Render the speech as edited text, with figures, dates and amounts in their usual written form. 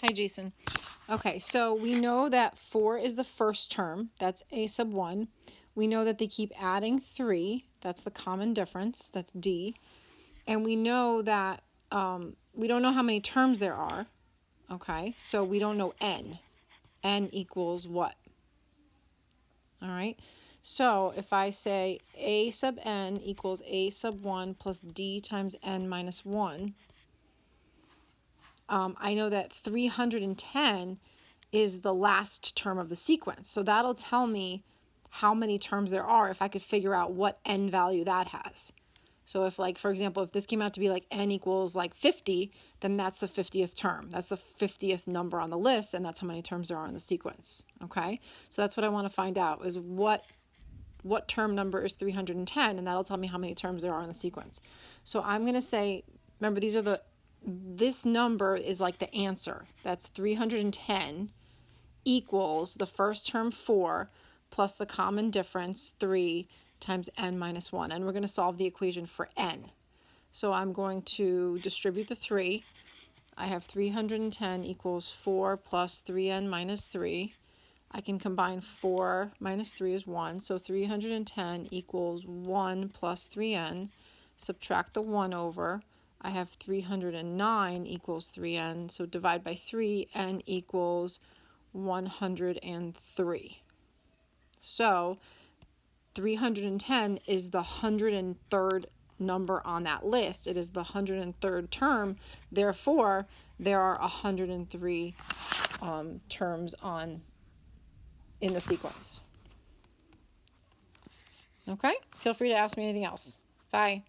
Hi, Jason. Okay, so we know that 4 is the first term. That's a sub 1. We know that they keep adding 3. That's the common difference. That's D. And we know that we don't know how many terms there are. Okay, so we don't know n. N equals what? All right, so if I say a sub n equals a sub 1 plus d times n minus 1, I know that 310 is the last term of the sequence. So that'll tell me how many terms there are if I could figure out what n value that has. So if, like, for example, if this came out to be like n equals like 50, then that's the 50th term. That's the 50th number on the list, and that's how many terms there are in the sequence. Okay? So that's what I want to find out, is what term number is 310, and that'll tell me how many terms there are in the sequence. So I'm going to say, remember, this number is like the answer. That's 310 equals the first term 4 plus the common difference 3 times n minus 1. And we're going to solve the equation for n. So I'm going to distribute the 3. I have 310 equals 4 plus 3n minus 3. I can combine 4 minus 3 is 1. So 310 equals 1 plus 3n. Subtract the 1 over. I have 309 equals 3n. So divide by 3, n equals 103. So 310 is the 103rd number on that list. It is the 103rd term. Therefore, there are 103 terms in the sequence. Okay? Feel free to ask me anything else. Bye.